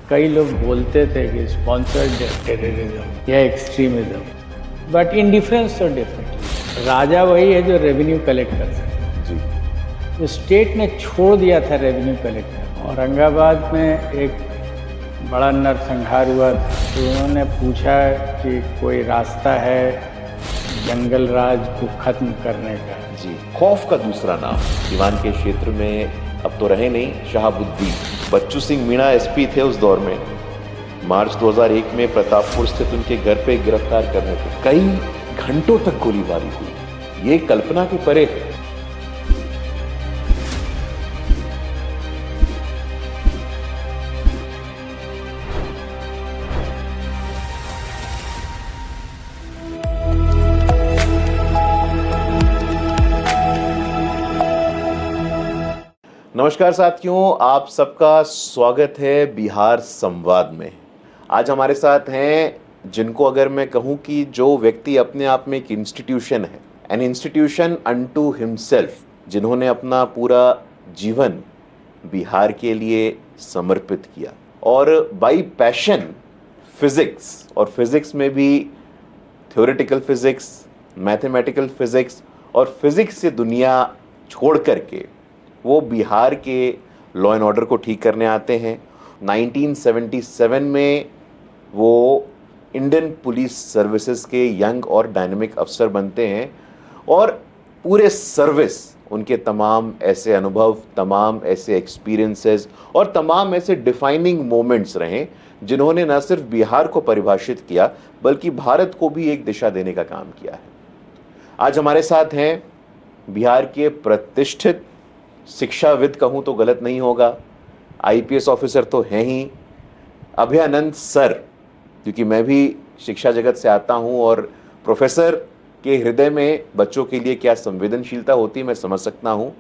कई लोग बोलते थे कि स्पॉन्सर्ड टेररिज्म या एक्सट्रीमिज्म, बट इंडिफरेंस तो डिफरेंट। राजा वही है जो रेवेन्यू कलेक्ट कर सकता है। जो स्टेट ने छोड़ दिया था रेवेन्यू कलेक्ट करना। औरंगाबाद में एक बड़ा नरसंहार हुआ था, तो उन्होंने पूछा कि कोई रास्ता है जंगल राज को खत्म करने का। जी, खौफ का दूसरा नाम दीवान के क्षेत्र में अब तो रहे नहीं, शहाबुद्दीन। बच्चू सिंह मीणा एसपी थे उस दौर में। मार्च 2001 में प्रतापपुर स्थित उनके घर पे गिरफ्तार करने पे कई घंटों तक गोलीबारी हुई। ये कल्पना के परे है। नमस्कार साथियों, आप सबका स्वागत है बिहार संवाद में। आज हमारे साथ हैं जिनको अगर मैं कहूं कि जो व्यक्ति अपने आप में एक इंस्टीट्यूशन है, एन इंस्टीट्यूशन अनटू हिमसेल्फ, जिन्होंने अपना पूरा जीवन बिहार के लिए समर्पित किया और बाई पैशन फिजिक्स, और फिजिक्स में भी थ्योरेटिकल फिजिक्स, मैथमेटिकल फिजिक्स और फिजिक्स से दुनिया छोड़ करके वो बिहार के लॉ एंड ऑर्डर को ठीक करने आते हैं। 1977 में वो इंडियन पुलिस सर्विसेज के यंग और डायनेमिक अफसर बनते हैं और पूरे सर्विस उनके तमाम ऐसे अनुभव, तमाम ऐसे एक्सपीरियंसेस और तमाम ऐसे डिफाइनिंग मोमेंट्स रहे जिन्होंने न सिर्फ बिहार को परिभाषित किया बल्कि भारत को भी एक दिशा देने का काम किया है। आज हमारे साथ हैं बिहार के प्रतिष्ठित शिक्षाविद, कहूँ तो गलत नहीं होगा, आईपीएस ऑफिसर तो हैं ही, अभयानंद सर, क्योंकि मैं भी शिक्षा जगत से आता हूँ और प्रोफेसर के हृदय में बच्चों के लिए क्या संवेदनशीलता होती है मैं समझ सकता हूँ।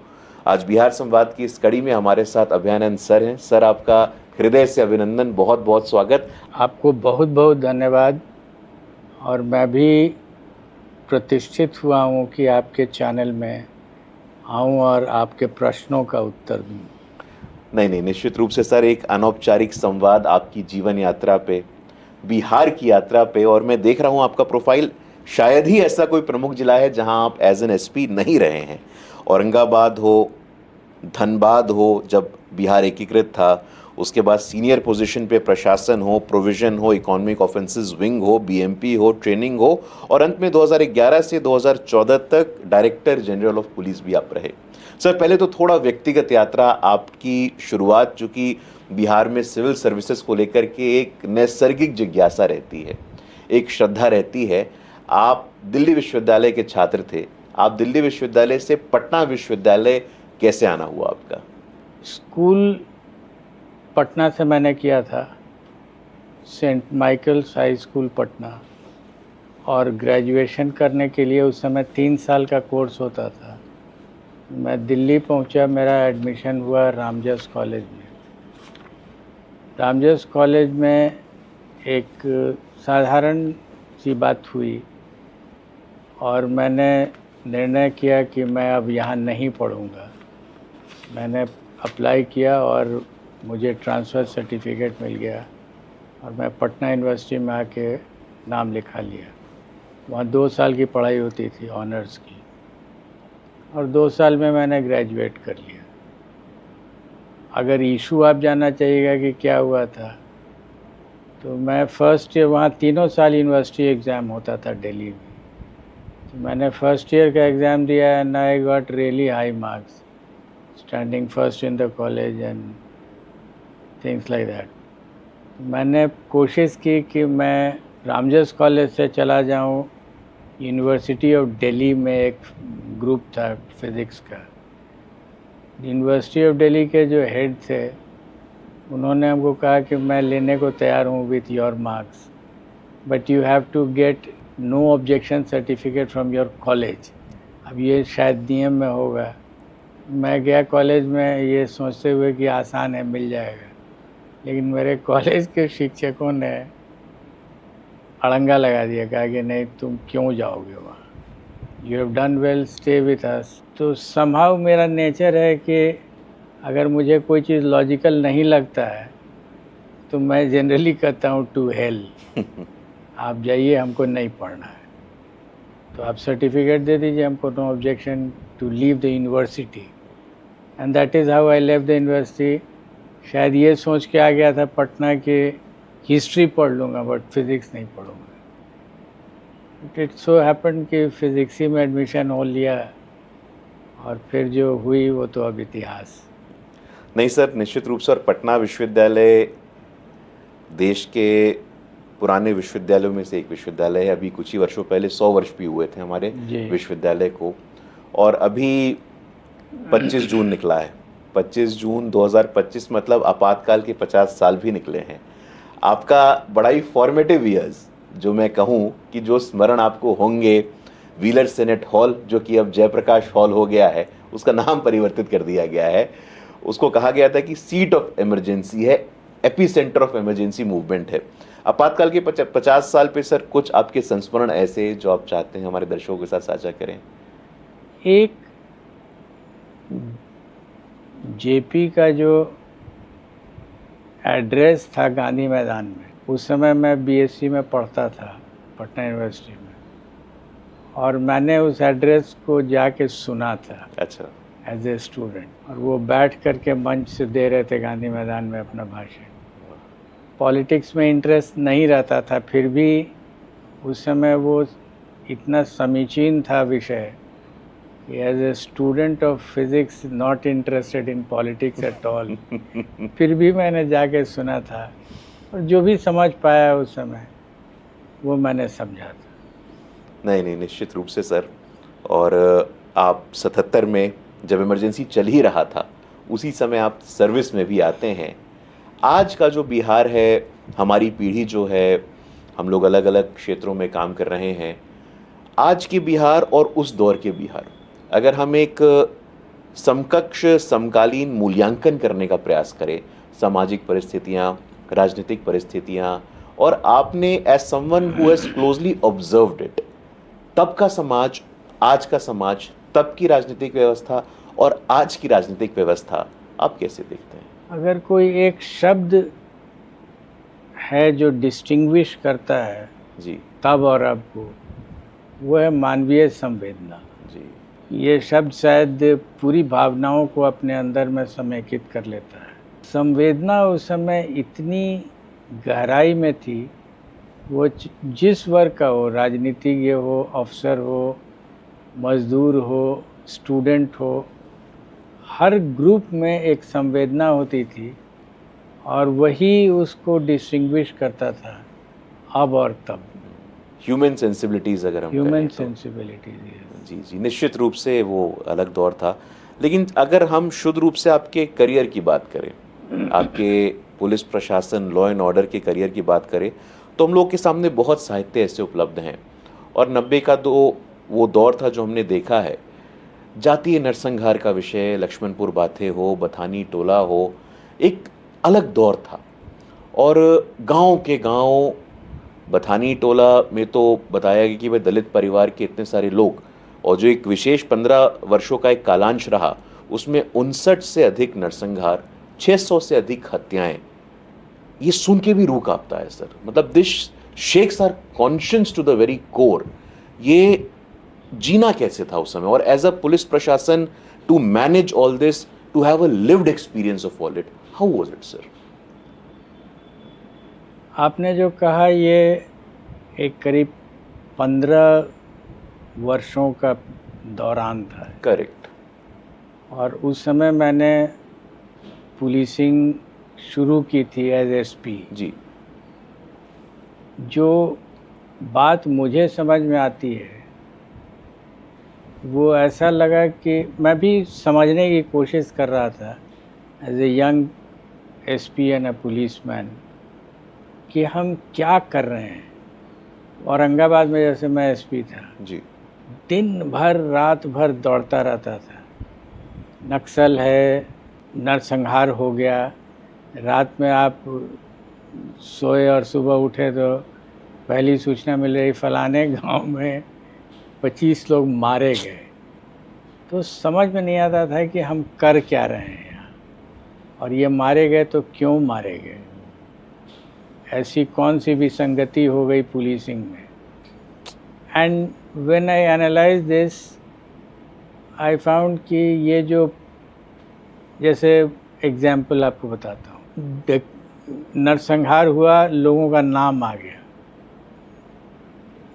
आज बिहार संवाद की इस कड़ी में हमारे साथ अभयानंद सर हैं। सर, आपका हृदय से अभिनंदन, बहुत बहुत स्वागत। आपको बहुत बहुत धन्यवाद। और मैं भी प्रतिष्ठित हुआ हूँ कि आपके चैनल में आऊँ और आपके प्रश्नों का उत्तर दूँ। नहीं, निश्चित रूप से सर, एक अनौपचारिक संवाद आपकी जीवन यात्रा पे, बिहार की यात्रा पे। और मैं देख रहा हूँ आपका प्रोफाइल, शायद ही ऐसा कोई प्रमुख जिला है जहां आप एज एन एसपी नहीं रहे हैं। औरंगाबाद हो, धनबाद हो, जब बिहार एकीकृत था, उसके बाद सीनियर पोजीशन पे प्रशासन हो, प्रोविजन हो, इकोनॉमिक ऑफेंसेस विंग हो, बीएमपी हो, ट्रेनिंग हो, और अंत में 2011 से 2014 तक डायरेक्टर जनरल ऑफ पुलिस भी आप रहे। सर, पहले तो थोड़ा व्यक्तिगत यात्रा, आपकी शुरुआत चूँकि बिहार में सिविल सर्विसेज को लेकर के एक नैसर्गिक जिज्ञासा रहती है, एक श्रद्धा रहती है। आप दिल्ली विश्वविद्यालय के छात्र थे। आप दिल्ली विश्वविद्यालय से पटना विश्वविद्यालय कैसे आना हुआ आपका? स्कूल पटना से मैंने किया था, Saint Michael's high school Patna, और ग्रेजुएशन करने के लिए उस समय 3 साल का कोर्स होता था। मैं दिल्ली पहुंचा, मेरा एडमिशन हुआ रामजस कॉलेज में। रामजस कॉलेज में एक साधारण सी बात हुई और मैंने निर्णय किया कि मैं अब यहाँ नहीं पढ़ूँगा। मैंने अप्लाई किया और मुझे ट्रांसफ़र सर्टिफिकेट मिल गया और मैं पटना यूनिवर्सिटी में आके नाम लिखा लिया। वहाँ 2 साल की पढ़ाई होती थी ऑनर्स की, और 2 साल में मैंने ग्रेजुएट कर लिया। अगर इशू आप जानना चाहिएगा कि क्या हुआ था, तो मैं फर्स्ट ईयर, वहाँ 3 साल यूनिवर्सिटी एग्ज़ाम होता था दिल्ली में, तो मैंने फर्स्ट ईयर का एग्ज़ाम दिया and I got really high marks, standing first in the college and things like that. मैंने कोशिश की कि मैं रामजस कॉलेज से चला जाऊं यूनिवर्सिटी ऑफ दिल्ली में। एक ग्रुप था फिज़िक्स का। यूनिवर्सिटी ऑफ दिल्ली के जो हेड थे, उन्होंने हमको कहा कि मैं लेने को तैयार हूँ with your marks, but you have to get no objection certificate from your college. अब ये शायद नियम में होगा। मैं गया कॉलेज में ये सोचते हुए कि आसान है, मिल जाएगा, लेकिन मेरे कॉलेज के शिक्षकों ने अड़ंगा लगा दिया, कहा कि नहीं, तुम क्यों जाओगे वहाँ, you have done well, stay with us. तो समहाउ मेरा नेचर है कि अगर मुझे कोई चीज़ लॉजिकल नहीं लगता है तो मैं जनरली कहता हूँ टू हेल, आप जाइए, हमको नहीं पढ़ना है। तो आप सर्टिफिकेट दे दीजिए, हमको no objection to leave the university. And that is how I लेव द यूनिवर्सिटी। शायद ये सोच के आ गया था पटना के हिस्ट्री पढ़ लूँगा बट फिज़िक्स नहीं पढ़ूँगा। इट सो हैपन कि फिज़िक्स ही में एडमिशन हो लिया और फिर जो हुई वो तो अब इतिहास। नहीं सर, निश्चित रूप से। और पटना विश्वविद्यालय देश के पुराने विश्वविद्यालयों में से एक विश्वविद्यालय है। अभी कुछ ही वर्षों पहले 100 वर्ष भी हुए थे हमारे विश्वविद्यालय को, और अभी 25 जून निकला है। 25 जून 2025 मतलब आपातकाल के 50 साल भी निकले हैं। आपका बड़ा ही फॉर्मेटिव ईयर्स, जो मैं कहूँ कि जो स्मरण आपको होंगे, व्हीलर सेनेट हॉल, जो कि अब जयप्रकाश हॉल हो गया है, उसका नाम परिवर्तित कर दिया गया है। उसको कहा गया था कि सीट ऑफ इमरजेंसी है, AP centre of emergency movement है। आपातकाल के 50 साल पे सर कुछ आपके संस्मरण ऐसे जो आप चाहते हैं हमारे दर्शकों के साथ साझा करें? एक जेपी का जो एड्रेस था गांधी मैदान में, उस समय मैं बीएससी में पढ़ता था पटना यूनिवर्सिटी में, और मैंने उस एड्रेस को जाके सुना था। अच्छा। एज ए स्टूडेंट, और वो बैठ करके मंच से दे रहे थे गांधी मैदान में अपना भाषण। पॉलिटिक्स में इंटरेस्ट नहीं रहता था, फिर भी उस समय वो इतना समीचीन था विषय कि as a student of physics not interested in politics at all, फिर भी मैंने जाके सुना था, और जो भी समझ पाया उस समय वो मैंने समझा था। नहीं नहीं, निश्चित रूप से सर। और आप 77 में जब इमरजेंसी चल ही रहा था, उसी समय आप सर्विस में भी आते हैं। आज का जो बिहार है, हमारी पीढ़ी जो है, हम लोग अलग अलग क्षेत्रों में काम कर रहे हैं। आज के बिहार और उस दौर के बिहार, अगर हम एक समकक्ष समकालीन मूल्यांकन करने का प्रयास करें, सामाजिक परिस्थितियां, राजनीतिक परिस्थितियां, और आपने as someone who has closely observed it, तब का समाज, आज का समाज, तब की राजनीतिक व्यवस्था और आज की राजनीतिक व्यवस्था आप कैसे देखते हैं? अगर कोई एक शब्द है जो डिस्टिंग्विश करता है जी तब और अब को, वो है मानवीय संवेदना। जी। ये शब्द शायद पूरी भावनाओं को अपने अंदर में समेकित कर लेता है। संवेदना उस समय इतनी गहराई में थी, वो जिस वर्ग का हो, राजनीतिज्ञ हो, अफसर हो, मजदूर हो, स्टूडेंट हो, हर ग्रुप में एक संवेदना होती थी, और वही उसको डिस्टिंग्विश करता था अब और तब। ह्यूमन सेंसिबिलिटीज अगर हम ह्यूमन कहें तो। सेंसिबिलिटीज। जी जी, निश्चित रूप से वो अलग दौर था। लेकिन अगर हम शुद्ध रूप से आपके करियर की बात करें, आपके पुलिस प्रशासन, लॉ एंड ऑर्डर के करियर की बात करें, तो हम लोग के सामने बहुत साहित्य ऐसे उपलब्ध हैं। और 90 का वो दौर था जो हमने देखा है, जातीय नरसंहार का विषय, लक्ष्मणपुर बातें हो, बथानी टोला हो, एक अलग दौर था। और गांव के गांव बथानी टोला में तो बताया गया कि वह दलित परिवार के इतने सारे लोग, और जो एक विशेष 15 वर्षों का एक कालांश रहा, उसमें 59 से अधिक नरसंहार, 600 से अधिक हत्याएं। ये सुन के भी रूह कांपता है सर। मतलब this shakes our conscience to the very core. ये जीना कैसे था उस समय, और एज अ पुलिस प्रशासन to manage all this, to have a lived experience of all it, how was it sir? आपने जो कहा, ये एक करीब 15 वर्षों का दौरान था। करेक्ट। और उस समय मैंने पुलिसिंग शुरू की थी एज एसपी। जी। जो बात मुझे समझ में आती है, वो ऐसा लगा कि मैं भी समझने की कोशिश कर रहा था as a young SP and a policeman, कि हम क्या कर रहे हैं। औरंगाबाद में जैसे मैं एसपी था जी, दिन भर रात भर दौड़ता रहता था। नक्सल है, नरसंहार हो गया, रात में आप सोए और सुबह उठे तो पहली सूचना मिल रही फलाने गांव में 25 लोग मारे गए। तो समझ में नहीं आता था कि हम कर क्या रहे हैं यहाँ। और ये मारे गए तो क्यों मारे गए, ऐसी कौन सी विसंगति हो गई पुलिसिंग में। And when I analyse this I found कि ये जो, जैसे एग्जाम्पल आपको बताता हूँ, नरसंहार हुआ, लोगों का नाम आ गया,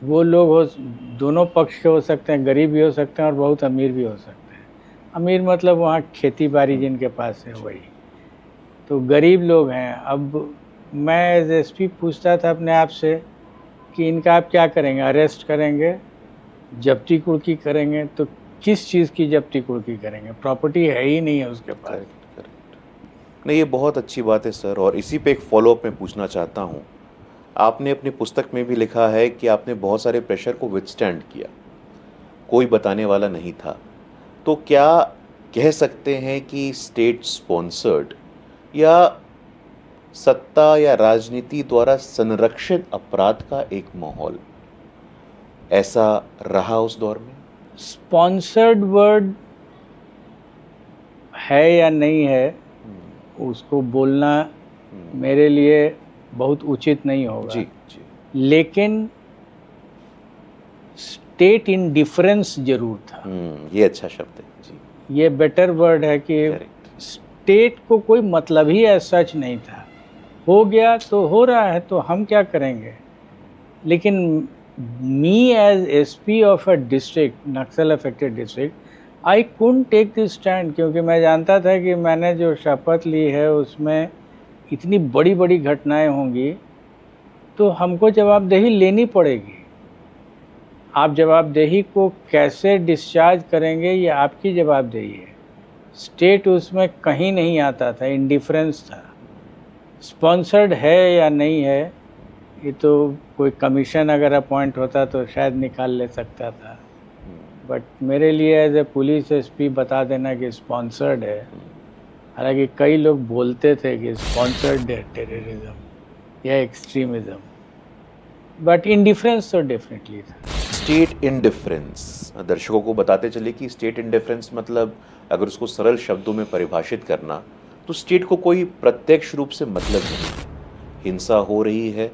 वो लोग दोनों पक्ष के हो सकते हैं, गरीब भी हो सकते हैं और बहुत अमीर भी हो सकते हैं। अमीर मतलब वहाँ खेती बाड़ी जिनके पास है वही, तो गरीब लोग हैं। अब मैं एज एसपी पूछता था अपने आप से कि इनका आप क्या करेंगे, अरेस्ट करेंगे, जब्ती कुर्की करेंगे, तो किस चीज़ की जब्ती कुर्की करेंगे, प्रॉपर्टी है ही नहीं है उसके पास। करेक्ट। नहीं, ये बहुत अच्छी बात है सर, और इसी पे एक फॉलोअप मैं पूछना चाहता हूँ। आपने अपनी पुस्तक में भी लिखा है कि आपने बहुत सारे प्रेशर को विथस्टैंड किया, कोई बताने वाला नहीं था, तो क्या कह सकते हैं कि स्टेट स्पॉन्सर्ड या सत्ता या राजनीति द्वारा संरक्षित अपराध का एक माहौल ऐसा रहा उस दौर में? स्पॉन्सर्ड वर्ड है या नहीं है उसको बोलना मेरे लिए बहुत उचित नहीं होगा। जी जी। लेकिन स्टेट इंडिफरेंस जरूर था। ये अच्छा शब्द है जी। ये बेटर वर्ड है कि स्टेट को कोई मतलब ही ऐसा सच नहीं था, हो गया तो हो रहा है तो हम क्या करेंगे। लेकिन me as SP of a district, Naxal affected district, I couldn't take this stand, क्योंकि मैं जानता था कि मैंने जो शपथ ली है उसमें इतनी बड़ी बड़ी घटनाएं होंगी तो हमको जवाबदेही लेनी पड़ेगी। आप जवाबदेही को कैसे डिस्चार्ज करेंगे ये आपकी जवाबदेही है। स्टेट उसमें कहीं नहीं आता था, इंडिफरेंस था। स्पॉन्सर्ड है या नहीं है ये तो कोई कमीशन अगर अपॉइंट होता तो शायद निकाल ले सकता था, बट मेरे लिए एज ए पुलिस एसपी बता देना कि स्पॉन्सर्ड है, हालांकि कई लोग बोलते थे कि स्पॉन्सर्ड है टेररिज्म या एक्सट्रीमिज्म, बट इंडिफरेंस तो डेफिनेटली था। स्टेट इंडिफरेंस, दर्शकों को बताते चले कि स्टेट इंडिफरेंस मतलब अगर उसको सरल शब्दों में परिभाषित करना तो स्टेट को कोई प्रत्यक्ष रूप से मतलब नहीं। हिंसा हो रही है,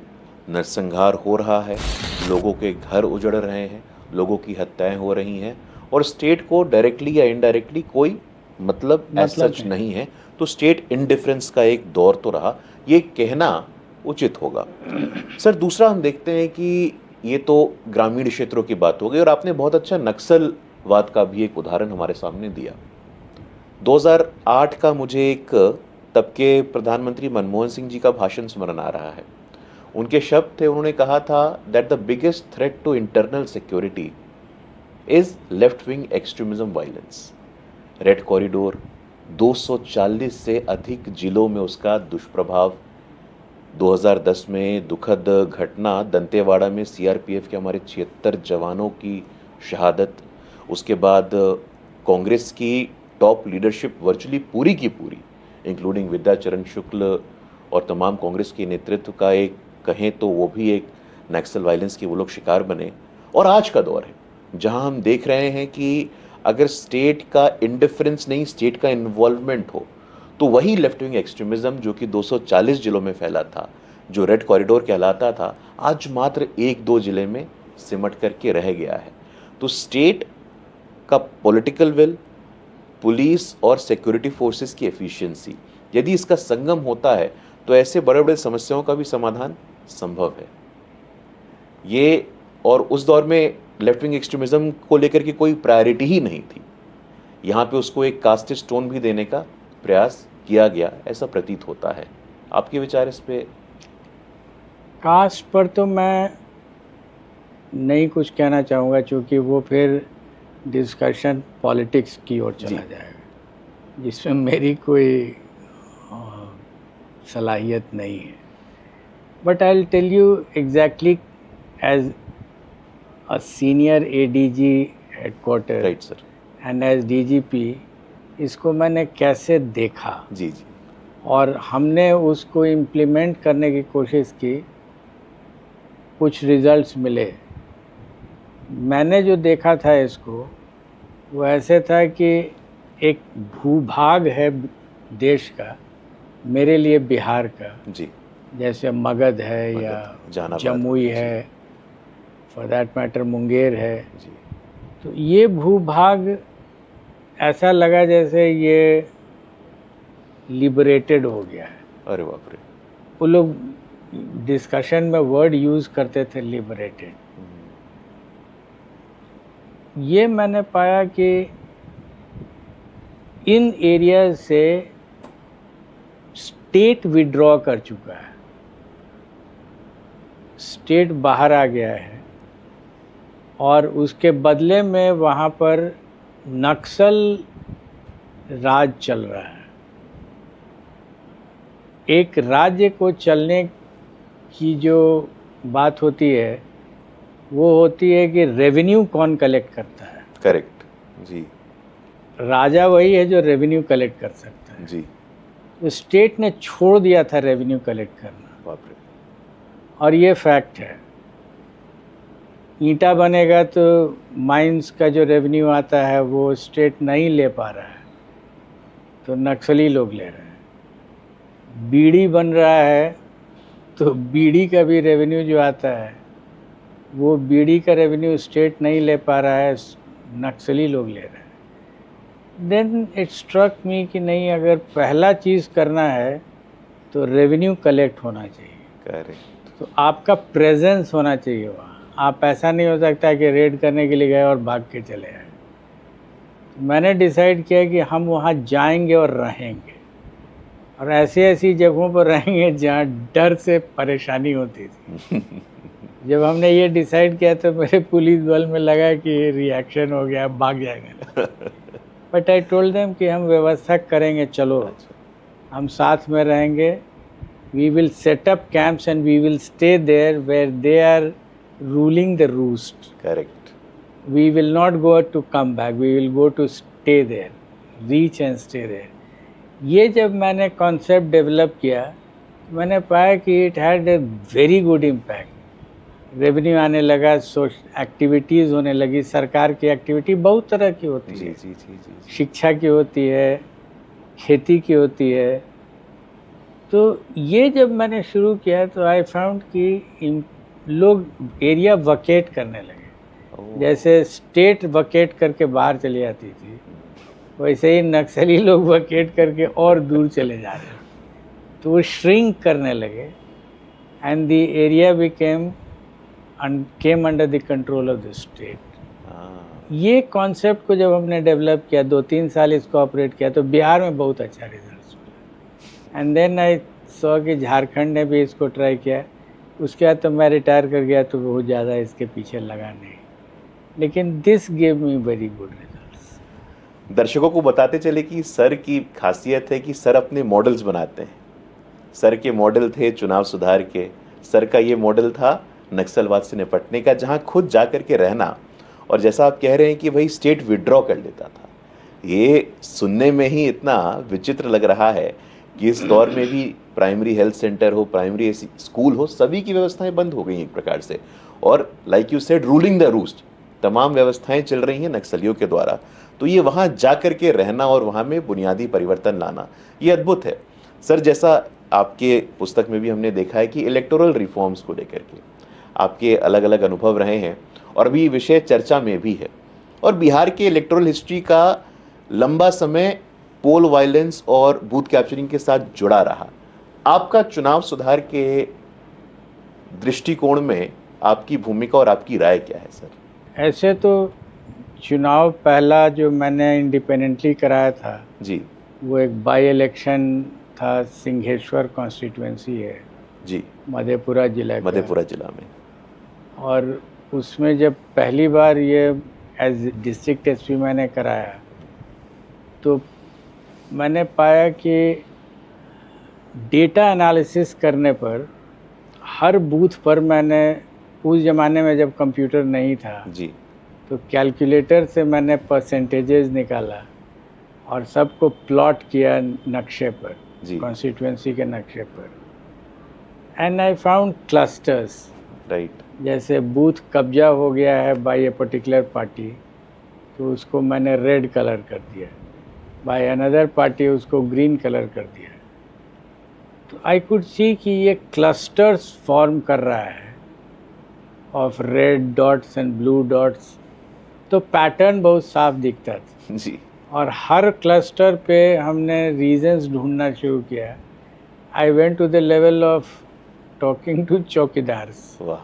नरसंहार हो रहा है, लोगों के घर उजड़ रहे हैं, लोगों की हत्याएं हो रही हैं और स्टेट को डायरेक्टली या इनडायरेक्टली कोई मतलब सच नहीं है, तो स्टेट इंडिफरेंस का एक दौर तो रहा, ये कहना उचित होगा। सर, दूसरा हम देखते हैं कि ये तो ग्रामीण क्षेत्रों की बात हो गई और आपने बहुत अच्छा नक्सलवाद का भी एक उदाहरण हमारे सामने दिया। 2008 का मुझे एक तब के प्रधानमंत्री मनमोहन सिंह जी का भाषण स्मरण आ रहा है। उनके शब्द थे, उन्होंने कहा था that the biggest threat to internal security is left wing extremism violence. Red corridor, 240 से अधिक जिलों में उसका दुष्प्रभाव। 2010 में दुखद घटना दंतेवाड़ा में सीआरपीएफ के हमारे 76 जवानों की शहादत। उसके बाद कांग्रेस की टॉप लीडरशिप वर्चुअली पूरी की पूरी, इंक्लूडिंग विद्याचरण शुक्ल और तमाम कांग्रेस के नेतृत्व का एक कहें तो वो भी एक नक्सल वायलेंस के वो लोग शिकार बने। और आज का दौर है जहां हम देख रहे हैं कि अगर स्टेट का इंडिफरेंस नहीं, स्टेट का इन्वॉल्वमेंट हो तो वही लेफ्ट विंग एक्सट्रीमिज्म जो कि 240 जिलों में फैला था, जो रेड कॉरिडोर कहलाता था, आज मात्र 1-2 जिले में सिमट करके रह गया है। तो स्टेट का पॉलिटिकल विल, पुलिस और सिक्योरिटी फोर्सेस की एफिशिएंसी, यदि इसका संगम होता है तो ऐसे बड़े बड़े समस्याओं का भी समाधान संभव है। ये और उस दौर में लेफ्ट विंग एक्सट्रीमिज्म को लेकर के कोई प्रायोरिटी ही नहीं थी। यहाँ पे उसको एक कास्ट स्टोन भी देने का प्रयास किया गया, ऐसा प्रतीत होता है। आपके विचार इस पे? कास्ट पर तो मैं नहीं कुछ कहना चाहूँगा, क्योंकि वो फिर डिस्कशन पॉलिटिक्स की ओर चला जाएगा, जिसमें मेरी कोई सलाहियत नहीं है। But I will tell you exactly as a senior ADG headquarter, right sir, and as DGP इसको मैंने कैसे देखा। जी जी। और हमने उसको इम्प्लीमेंट करने की कोशिश की, कुछ रिजल्ट्स मिले। मैंने जो देखा था इसको वो ऐसे था कि एक भूभाग है देश का मेरे लिए बिहार का, जी, जैसे मगध है मगध, या जहानाबाद, जमुई जी, है, फॉर दैट मैटर मुंगेर है, जी, तो ये भूभाग ऐसा लगा जैसे ये लिबरेटेड हो गया है। अरे बाप रे! वो लोग डिस्कशन में वर्ड यूज़ करते थे लिबरेटेड। ये मैंने पाया कि इन एरिया से स्टेट विड्रॉ कर चुका है, स्टेट बाहर आ गया है, और उसके बदले में वहाँ पर नक्सल राज चल रहा है। एक राज्य को चलने की जो बात होती है वो होती है कि रेवेन्यू कौन कलेक्ट करता है। करेक्ट, जी, राजा वही है जो रेवेन्यू कलेक्ट कर सकता है। जी, तो स्टेट ने छोड़ दिया था रेवेन्यू कलेक्ट करना, बाप रे! और ये फैक्ट है। ईंटा बनेगा तो माइंस का जो रेवेन्यू आता है वो स्टेट नहीं ले पा रहा है, तो नक्सली लोग ले रहे हैं। बीड़ी बन रहा है तो बीड़ी का भी रेवेन्यू जो आता है वो बीड़ी का रेवेन्यू स्टेट नहीं ले पा रहा है, नक्सली लोग ले रहे हैं। देन इट स्ट्रक मी कि नहीं, अगर पहला चीज़ करना है तो रेवेन्यू कलेक्ट होना चाहिए। करेक्ट, तो आपका प्रेजेंस होना चाहिए वहाँ। आप ऐसा नहीं हो सकता कि रेड करने के लिए गए और भाग के चले आए। तो मैंने डिसाइड किया कि हम वहाँ जाएंगे और रहेंगे, और ऐसी ऐसी जगहों पर रहेंगे जहाँ डर से परेशानी होती थी। जब हमने ये डिसाइड किया तो मेरे पुलिस बल में लगा कि रिएक्शन हो गया, भाग जाएंगे। बट आई टोल्ड देम कि हम व्यवस्था करेंगे, चलो हम साथ में रहेंगे। We will set up camps and we will stay there where they are ruling the roost. Correct, we will not go to come back, we will go to stay there, reach and stay there. ये जब मैंने concept develop किया, मैंने पाया कि it had a very good impact. Revenue आने लगा, activities होने लगी। सरकार की एक्टिविटी बहुत तरह की होती जी, है, जी, जी, जी, शिक्षा की होती है, खेती की होती है। तो ये जब मैंने शुरू किया तो आई फाउंड कि लोग एरिया वकेट करने लगे। ओह, जैसे स्टेट वकेट करके बाहर चली जाती थी, वैसे ही नक्सली लोग वकेट करके और दूर चले जा रहे, तो वो श्रिंक करने लगे and the area came under the control of the state. हाँ, ये कॉन्सेप्ट को जब हमने डेवलप किया, 2-3 साल इसको ऑपरेट किया, तो बिहार में बहुत अच्छा रिजल्ट मिला। एंड देन आई सॉ कि झारखंड ने भी इसको ट्राई किया। उसके बाद तो मैं रिटायर कर गया, तो बहुत ज़्यादा इसके पीछे लगा नहीं, लेकिन this give me very good results. दर्शकों को बताते चले कि सर की खासियत है कि सर अपने मॉडल्स बनाते हैं। सर के मॉडल थे चुनाव सुधार के। सर का ये मॉडल था नक्सलवाद से निपटने का, जहां खुद जा कर के रहना, और जैसा आप कह रहे हैं कि वही स्टेट विड्रॉ कर लेता था। ये सुनने में ही इतना विचित्र लग रहा है कि इस दौर में भी प्राइमरी हेल्थ सेंटर हो, प्राइमरी स्कूल हो, सभी की व्यवस्थाएं बंद हो गई एक प्रकार से, और like you said ruling the roost, तमाम व्यवस्थाएं चल रही हैं नक्सलियों के द्वारा। तो ये वहाँ जा कर के रहना और वहाँ में बुनियादी परिवर्तन लाना, ये अद्भुत है। सर, जैसा आपके पुस्तक में भी हमने देखा है कि इलेक्टोरल रिफॉर्म्स को लेकर के आपके अलग अलग अनुभव रहे हैं, और अभी विषय चर्चा में भी है। और बिहार के इलेक्टोरल हिस्ट्री का लंबा समय पोल वायलेंस और बूथ कैप्चरिंग के साथ जुड़ा रहा। आपका चुनाव सुधार के दृष्टिकोण में आपकी भूमिका और आपकी राय क्या है सर? ऐसे तो चुनाव पहला जो मैंने इंडिपेंडेंटली कराया था जी, वो एक बाई इलेक्शन था, सिंघेश्वर कॉन्स्टिट्यूएंसी है जी, मधेपुरा जिला का। मधेपुरा जिला में। और उसमें जब पहली बार ये एज डिस्ट्रिक्ट एसपी मैंने कराया, तो मैंने पाया कि डेटा एनालिसिस करने पर हर बूथ पर मैंने, उस ज़माने में जब कंप्यूटर नहीं था जी, तो कैलकुलेटर से मैंने परसेंटेजेस निकाला और सबको प्लॉट किया नक्शे पर, जी, कॉन्स्टिट्यूएंसी के नक्शे पर। And I found clusters, right, जैसे बूथ कब्जा हो गया है बाय ए पर्टिकुलर पार्टी, तो उसको मैंने रेड कलर कर दिया, बाय अनदर पार्टी उसको ग्रीन कलर कर दिया। तो आई कुड सी कि ये क्लस्टर्स फॉर्म कर रहा है of red dots and blue dots, तो पैटर्न बहुत साफ दिखता था जी। और हर क्लस्टर पे हमने रीजंस ढूंढना शुरू किया। I went to the level of talking to chowkidars वाह।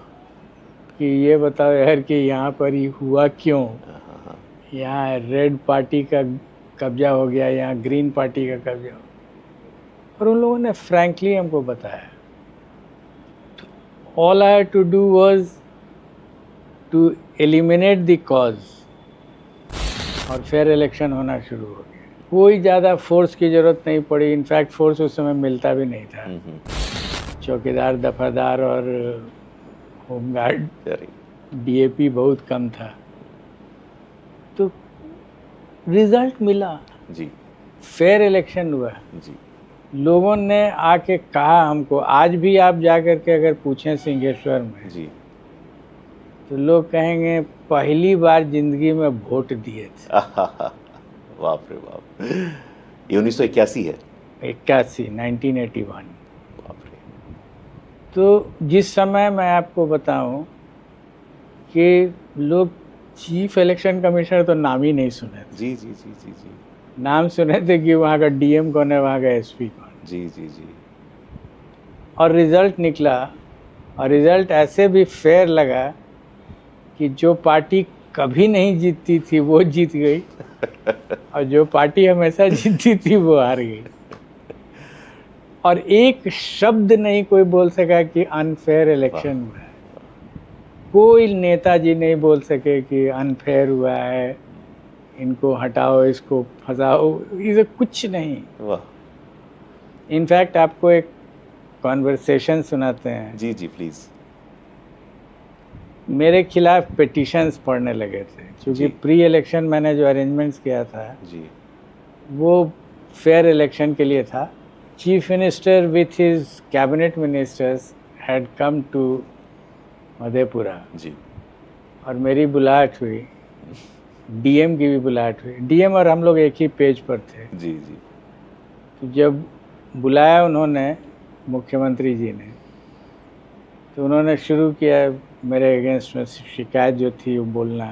कि ये बताओ यार कि यहाँ पर ही हुआ क्यों, हाँ। यहाँ रेड पार्टी का कब्जा हो गया, यहाँ ग्रीन पार्टी का कब्जा हो गया, और उन लोगों ने फ्रैंकली हमको बताया। All I had to do was to eliminate the cause, और फेयर इलेक्शन होना शुरू हो गया। कोई ज़्यादा फोर्स की ज़रूरत नहीं पड़ी, इनफैक्ट फोर्स उस समय मिलता भी नहीं था। चौकीदार, दफादार और होमगार्ड, डीएपी बहुत कम था, तो रिजल्ट मिला जी। फेयर इलेक्शन हुआ जी। लोगों ने आके कहा हमको, आज भी आप जा कर के अगर पूछें सिंहेश्वर में जी। तो लोग कहेंगे पहली बार जिंदगी में वोट दिए थे। बाप रे बाप। ये 1981 है। 1981। बाप रे। तो जिस समय मैं आपको बताऊं कि लोग चीफ इलेक्शन कमिश्नर तो नाम ही नहीं सुने थे। जी जी जी जी जी। नाम सुने थे कि वहाँ का डीएम कौन है, वहाँ का एसपी कौन। जी जी जी। और रिज़ल्ट निकला, और रिज़ल्ट ऐसे भी फेयर लगा कि जो पार्टी कभी नहीं जीतती थी वो जीत गई, और जो पार्टी हमेशा जीतती थी वो हार गई। और एक शब्द नहीं कोई बोल सका कि अनफेयर इलेक्शन हुआ है। कोई नेताजी नहीं बोल सके कि अनफेयर हुआ है, इनको हटाओ, इसको फंसाओ, ये कुछ नहीं। वाह। इनफैक्ट आपको एक कॉन्वर्सेशन सुनाते हैं। जी जी प्लीज़। मेरे खिलाफ पिटिशंस पढ़ने लगे थे, क्योंकि प्री इलेक्शन मैंने जो अरेंजमेंट्स किया था जी, वो फेयर इलेक्शन के लिए था। Chief minister with his cabinet ministers had come to Madhepura ji, और मेरी बुलाहट हुई, डीएम की भी बुलाहट हुई। डीएम और हम लोग एक ही पेज पर थे। जी जी। तो जब बुलाया उन्होंने, मुख्यमंत्री जी ने, तो उन्होंने शुरू किया मेरे अगेंस्ट में शिकायत जो थी वो बोलना।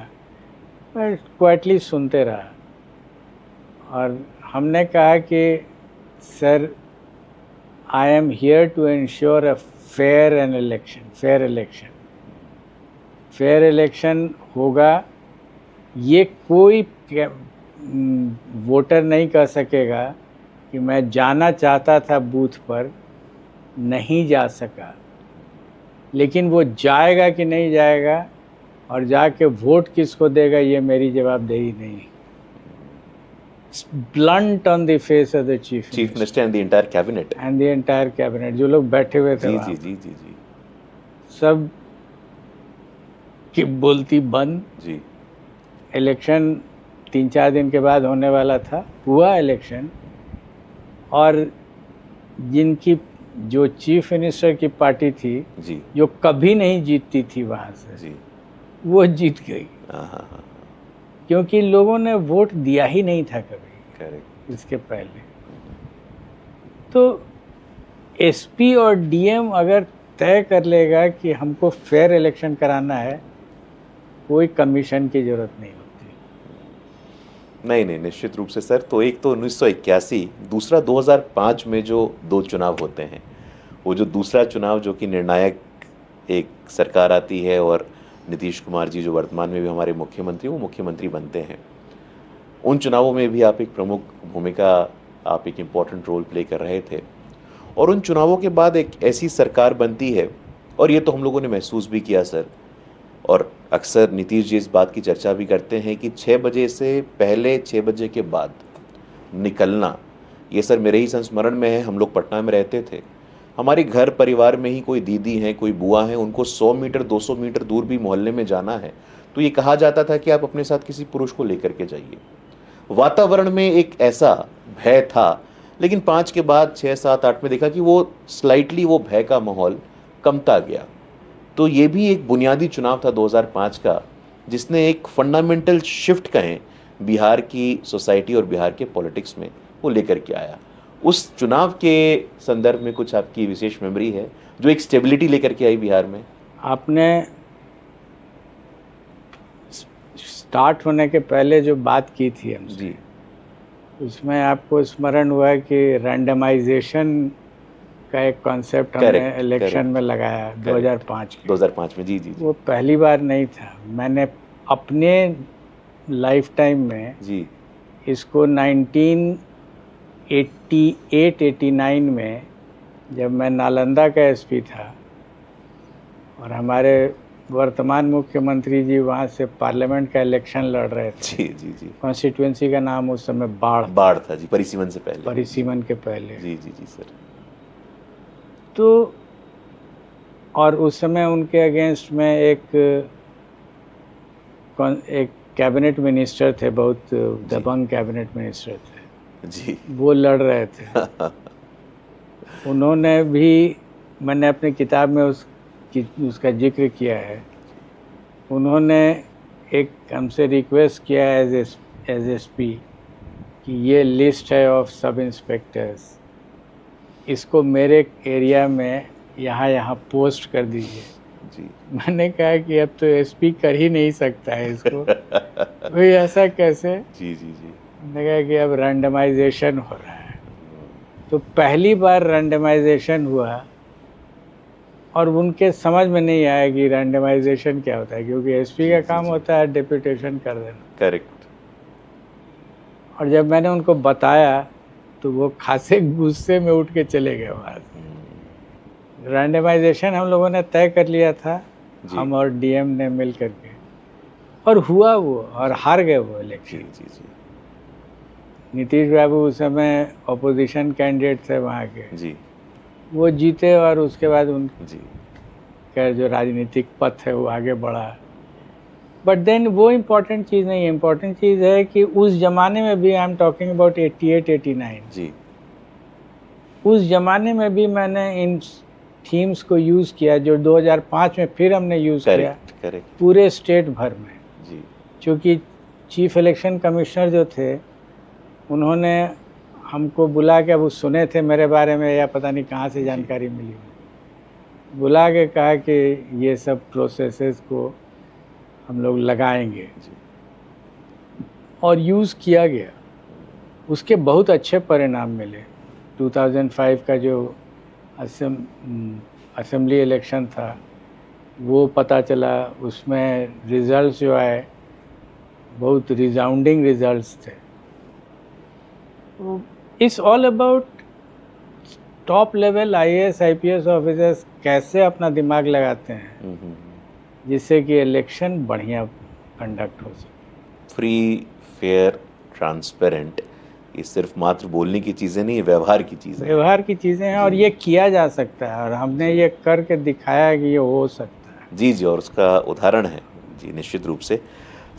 मैं क्वाइटली सुनते रहा, और हमने कहा कि sir, I am here to ensure a fair and election. Fair election होगा, ये कोई वोटर नहीं कह सकेगा कि मैं जाना चाहता था बूथ पर, नहीं जा सका। लेकिन वो जाएगा कि नहीं जाएगा और जाके वोट किसको देगा, ये मेरी जवाबदेही नहीं। Blunt on the face of the chief minister and the entire cabinet, जो लोग बैठे हुए थे जी जी जी जी, सब की बोलती बंद। जी। इलेक्शन 3-4 दिन के बाद होने वाला था, हुआ इलेक्शन, और जिनकी जो चीफ मिनिस्टर की पार्टी थी जी, जो कभी नहीं जीतती थी वहाँ से जी, वो जीत गई, क्योंकि लोगों ने वोट दिया ही नहीं था कभी। करेक्ट। इसके पहले तो एसपी और डीएम अगर तय कर लेगा कि हमको फेयर इलेक्शन कराना है, कोई कमीशन की जरूरत नहीं होती। नहीं, निश्चित रूप से सर। तो एक तो 1981, दूसरा 2005 में जो 2 चुनाव होते हैं, वो जो दूसरा चुनाव जो कि निर्णायक एक सरकार आती है और नीतीश कुमार जी जो वर्तमान में भी हमारे मुख्यमंत्री, वो मुख्यमंत्री बनते हैं। उन चुनावों में भी आप एक प्रमुख भूमिका, आप एक इम्पॉर्टेंट रोल प्ले कर रहे थे, और उन चुनावों के बाद एक ऐसी सरकार बनती है, और ये तो हम लोगों ने महसूस भी किया सर, और अक्सर नीतीश जी इस बात की चर्चा भी करते हैं कि 6 बजे से पहले 6 बजे के बाद निकलना, ये सर मेरे ही संस्मरण में है। हम लोग पटना में रहते थे, हमारे घर परिवार में ही कोई दीदी हैं, कोई बुआ हैं, उनको 100 मीटर 200 मीटर दूर भी मोहल्ले में जाना है तो ये कहा जाता था कि आप अपने साथ किसी पुरुष को लेकर के जाइए। वातावरण में एक ऐसा भय था, लेकिन 5 के बाद 6, 7, 8 में देखा कि वो स्लाइटली वो भय का माहौल कमता गया। तो ये भी एक बुनियादी चुनाव था 2005 का, जिसने एक फंडामेंटल शिफ्ट कहें बिहार की सोसाइटी और बिहार के पॉलिटिक्स में वो लेकर के आया। उस चुनाव के संदर्भ में कुछ आपकी विशेष मेमोरी है जो एक स्टेबिलिटी लेकर के आई बिहार में? आपने स्टार्ट होने के पहले जो बात की थी हमसे, जी, उसमें आपको स्मरण हुआ कि रैंडमाइजेशन का एक कॉन्सेप्ट हमने Correct, इलेक्शन correct, में लगाया 2005 के। 2005 में। जी जी जी वो पहली बार नहीं था, मैंने अपने लाइफ टाइम में जी इसको 1988-89 में, जब मैं नालंदा का एसपी था और हमारे वर्तमान मुख्यमंत्री जी वहाँ से पार्लियामेंट का इलेक्शन लड़ रहे थे। जी जी जी कॉन्स्टिट्यूंसी का नाम उस समय बाढ़ था जी, परिसीमन से पहले। परिसीमन के पहले। जी जी जी सर। तो और उस समय उनके अगेंस्ट में एक कैबिनेट मिनिस्टर थे, बहुत दबंग कैबिनेट मिनिस्टर थे जी वो लड़ रहे थे। उन्होंने भी, मैंने अपनी किताब में उसका जिक्र किया है, उन्होंने एक हमसे रिक्वेस्ट किया एज एसपी कि ये लिस्ट है ऑफ सब इंस्पेक्टर्स, इसको मेरे एरिया में यहाँ पोस्ट कर दीजिए। जी मैंने कहा कि अब तो एसपी कर ही नहीं सकता है इसको। भाई ऐसा कैसे? जी जी जी मैंने कहा कि अब रैंडमाइजेशन हो रहा है। तो पहली बार रैंडमाइजेशन हुआ और उनके समझ में नहीं आया कि रैंडमाइजेशन क्या होता है, क्योंकि एसपी का काम होता है डिप्यूटेशन कर देना। करेक्ट। और जब मैंने उनको बताया तो वो खासे गुस्से में उठ के चले गए वहाँ से। रैंडमाइजेशन हम लोगों ने तय कर लिया था, हम और डीएम ने मिल करके, और हुआ वो, और हार गए वो इलेक्शन। जी जी नीतीश बाबू उस समय ऑपोजिशन कैंडिडेट थे वहाँ के, जी वो जीते और उसके बाद जी उनका जो राजनीतिक पथ है वो आगे बढ़ा। बट देन वो इम्पोर्टेंट चीज़ नहीं है, इम्पोर्टेंट चीज़ है कि उस ज़माने में भी, आई एम टॉकिंग अबाउट 88-89, जी उस ज़माने में भी मैंने इन थीम्स को यूज़ किया जो 2005 में फिर हमने यूज़ किया करेक्ट पूरे स्टेट भर में। जी क्योंकि चीफ इलेक्शन कमिश्नर जो थे उन्होंने हमको बुला के, अब वो सुने थे मेरे बारे में या पता नहीं कहाँ से जानकारी मिली, बुला के कहा कि ये सब प्रोसेसेस को हम लोग लगाएंगे, और यूज़ किया गया। उसके बहुत अच्छे परिणाम मिले। 2005 का जो असेंबली इलेक्शन था वो पता चला, उसमें रिजल्ट्स जो आए बहुत रिजाउंडिंग रिजल्ट्स थे। It's all about top level IAS IPS officers कैसे अपना दिमाग लगाते हैं जिससे कि इलेक्शन बढ़िया कंडक्ट हो सके। फ्री, फेयर, ट्रांसपेरेंट, ये सिर्फ मात्र बोलने की चीज़ें नहीं, व्यवहार की चीज़ें, व्यवहार की चीज़ें हैं, और ये किया जा सकता है, और हमने ये करके दिखाया कि ये हो सकता है। जी जी, और उसका उदाहरण है जी, निश्चित रूप से।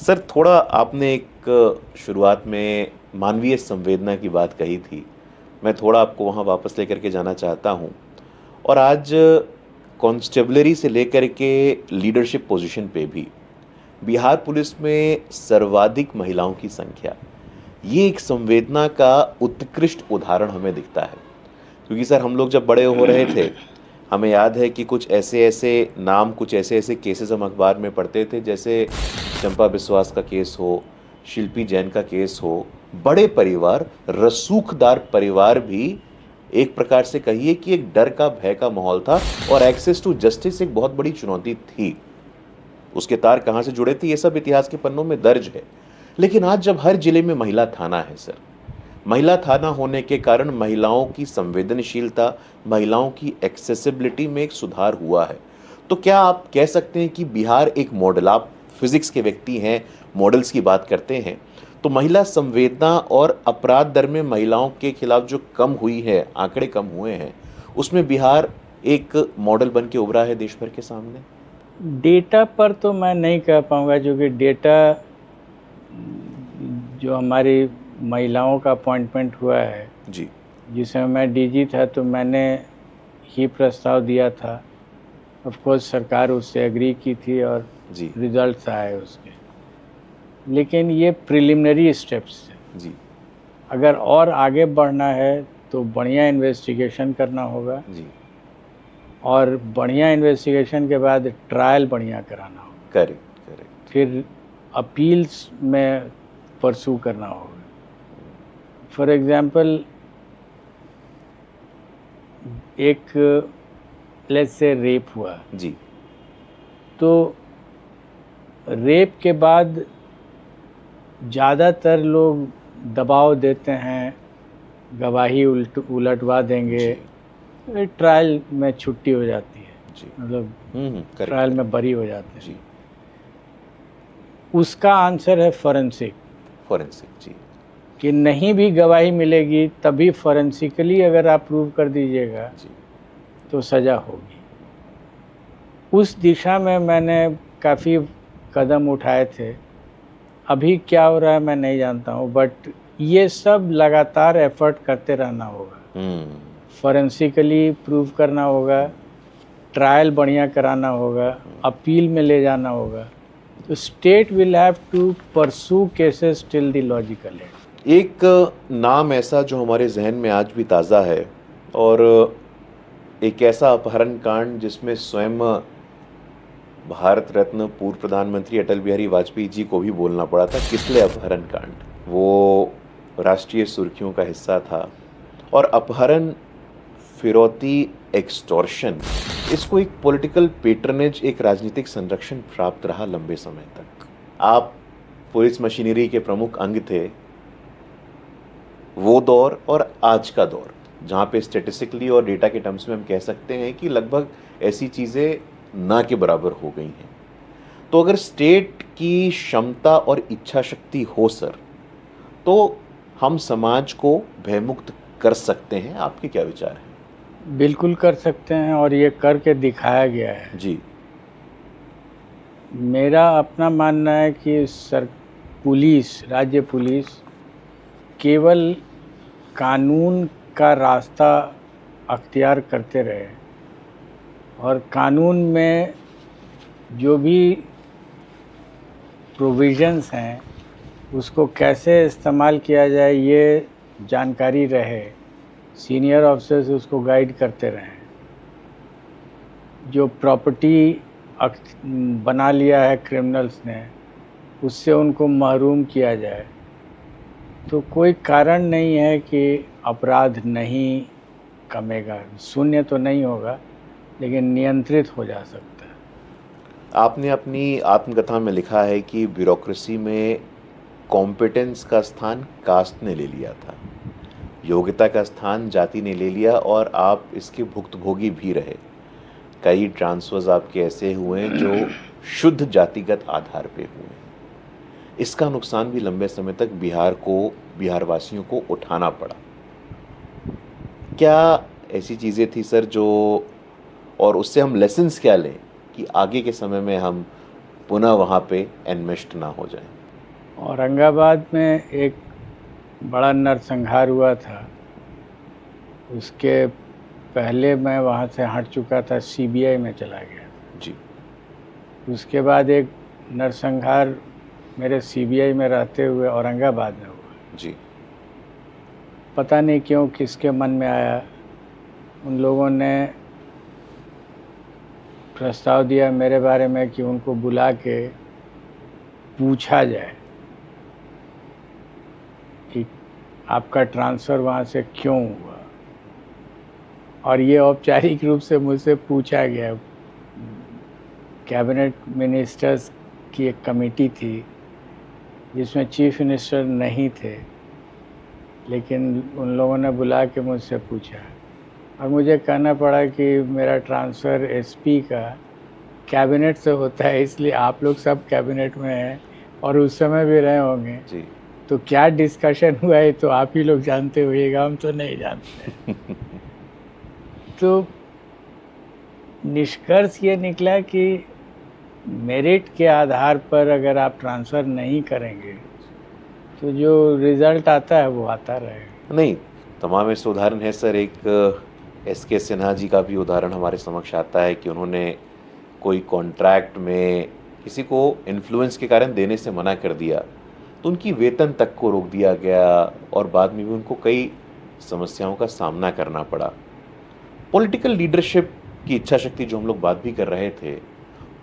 सर, थोड़ा आपने एक शुरुआत में मानवीय संवेदना की बात कही थी, मैं थोड़ा आपको वहाँ वापस लेकर के जाना चाहता हूँ। और आज कांस्टेबलरी से लेकर के लीडरशिप पोजीशन पे भी बिहार पुलिस में सर्वाधिक महिलाओं की संख्या, ये एक संवेदना का उत्कृष्ट उदाहरण हमें दिखता है। क्योंकि सर, हम लोग जब बड़े हो रहे थे, हमें याद है कि कुछ ऐसे नाम, कुछ ऐसे केसेस हम अखबार में पढ़ते थे, जैसे चंपा बिस्वास का केस हो, शिल्पी जैन का केस हो। बड़े परिवार, रसूखदार परिवार भी एक प्रकार से कहिए कि एक डर का, भय का माहौल था, और एक्सेस टू जस्टिस एक बहुत बड़ी चुनौती थी। उसके तार कहाँ से जुड़े थे, ये सब इतिहास के पन्नों में दर्ज है। लेकिन आज जब हर जिले में महिला थाना है सर, महिला थाना होने के कारण महिलाओं की संवेदनशीलता, महिलाओं की एक्सेसिबिलिटी में एक सुधार हुआ है। तो क्या आप कह सकते हैं कि बिहार एक मॉडल, आप फिजिक्स के व्यक्ति हैं, मॉडल्स की बात करते हैं, तो महिला संवेदना और अपराध दर में महिलाओं के खिलाफ जो कम हुई है, आंकड़े कम हुए हैं, उसमें बिहार एक मॉडल बन के उभरा है देश भर के सामने? डेटा पर तो मैं नहीं कह पाऊंगा, क्योंकि डेटा जो हमारी महिलाओं का अपॉइंटमेंट हुआ है जी, जिसमें मैं डीजी था, तो मैंने ही प्रस्ताव दिया था। ऑफ कोर्स सरकार उससे एग्री की थी और जी, रिजल्ट्स आए उसके, लेकिन ये प्रिलिमिनरी स्टेप्स हैं। जी, अगर और आगे बढ़ना है तो बढ़िया इन्वेस्टिगेशन करना होगा, जी, और बढ़िया इन्वेस्टिगेशन के बाद ट्रायल बढ़िया कराना होगा, करेक्ट करेक्ट। फिर अपील्स में परसू करना होगा। फॉर एग्जांपल, एक लेट्स से रेप हुआ, जी, तो रेप के बाद ज़्यादातर लोग दबाव देते हैं, गवाही उलटवा देंगे, ट्रायल में छुट्टी हो जाती है, जी, मतलब करेक्ट, ट्रायल में बरी हो जाते हैं। जी, उसका आंसर है फॉरेंसिक, फॉरेंसिक, जी, कि नहीं भी गवाही मिलेगी तभी फॉरेंसिकली अगर आप प्रूव कर दीजिएगा जी, तो सज़ा होगी। उस दिशा में मैंने काफ़ी कदम उठाए थे। अभी क्या हो रहा है मैं नहीं जानता हूँ, बट ये सब लगातार एफर्ट करते रहना होगा। फॉरेंसिकली प्रूव करना होगा, ट्रायल बढ़िया कराना होगा, अपील में ले जाना होगा। तो state will have to pursue cases till the logical end. एक नाम ऐसा जो हमारे जहन में आज भी ताज़ा है, और एक ऐसा अपहरण कांड जिसमें स्वयं भारत रत्न पूर्व प्रधानमंत्री अटल बिहारी वाजपेयी जी को भी बोलना पड़ा था, किसले अपहरण कांड। वो राष्ट्रीय सुर्खियों का हिस्सा था, और अपहरण, फिरौती, एक्सटॉर्शन, इसको एक पॉलिटिकल पेट्रनेज, एक राजनीतिक संरक्षण प्राप्त रहा लंबे समय तक। आप पुलिस मशीनरी के प्रमुख अंग थे। वो दौर और आज का दौर, जहाँ पे स्टेटिस्टिकली और डेटा के टर्म्स में हम कह सकते हैं कि लगभग ऐसी चीज़ें ना के बराबर हो गई हैं। तो अगर स्टेट की क्षमता और इच्छा शक्ति हो सर, तो हम समाज को भयमुक्त कर सकते हैं। आपके क्या विचार हैं? बिल्कुल कर सकते हैं, और ये करके दिखाया गया है। जी, मेरा अपना मानना है कि पुलिस, राज्य पुलिस केवल कानून का रास्ता अख्तियार करते रहे, और कानून में जो भी प्रोविज़न्स हैं उसको कैसे इस्तेमाल किया जाए ये जानकारी रहे, सीनियर ऑफिसर्स उसको गाइड करते रहें। जो प्रॉपर्टी बना लिया है क्रिमिनल्स ने, उससे उनको महरूम किया जाए। तो कोई कारण नहीं है कि अपराध नहीं कमेगा, शून्य तो नहीं होगा, लेकिन नियंत्रित हो जा सकता है। आपने अपनी आत्मकथा में लिखा है कि ब्यूरोक्रेसी में कॉम्पिटेंस का स्थान कास्ट ने ले लिया था, योग्यता का स्थान जाति ने ले लिया, और आप इसके भुक्तभोगी भी रहे। कई ट्रांसफर्स आपके ऐसे हुए जो शुद्ध जातिगत आधार पे हुए। इसका नुकसान भी लंबे समय तक बिहार वासियों को उठाना पड़ा। क्या ऐसी चीज़ें थी सर जो, और उससे हम लेसन्स क्या लें कि आगे के समय में हम पुनः वहाँ पे एनमेश्ड ना हो जाएं? औरंगाबाद में एक बड़ा नरसंहार हुआ था, उसके पहले मैं वहाँ से हट चुका था, सीबीआई में चला गया जी, उसके बाद एक नरसंहार मेरे सीबीआई में रहते हुए औरंगाबाद में हुआ जी, पता नहीं क्यों, किसके मन में आया, उन लोगों ने प्रस्ताव दिया मेरे बारे में कि उनको बुला के पूछा जाए कि आपका ट्रांसफ़र वहाँ से क्यों हुआ, और ये औपचारिक रूप से मुझसे पूछा गया। कैबिनेट मिनिस्टर्स की एक कमेटी थी जिसमें चीफ मिनिस्टर नहीं थे, लेकिन उन लोगों ने बुला के मुझसे पूछा, और मुझे कहना पड़ा कि मेरा ट्रांसफ़र एसपी का कैबिनेट से होता है, इसलिए आप लोग सब कैबिनेट में हैं और उस समय भी रहे होंगे जी, तो क्या डिस्कशन हुआ है तो आप ही लोग जानते होइएगा, हम तो नहीं जानते। तो निष्कर्ष ये निकला कि मेरिट के आधार पर अगर आप ट्रांसफ़र नहीं करेंगे तो जो रिज़ल्ट आता है वो आता रहेगा। नहीं, तमाम ऐसे उदाहरण है सर। एक एसके सिन्हा जी का भी उदाहरण हमारे समक्ष आता है कि उन्होंने कोई कॉन्ट्रैक्ट में किसी को इन्फ्लुएंस के कारण देने से मना कर दिया, तो उनकी वेतन तक को रोक दिया गया, और बाद में भी उनको कई समस्याओं का सामना करना पड़ा। पॉलिटिकल लीडरशिप की इच्छा शक्ति जो हम लोग बात भी कर रहे थे,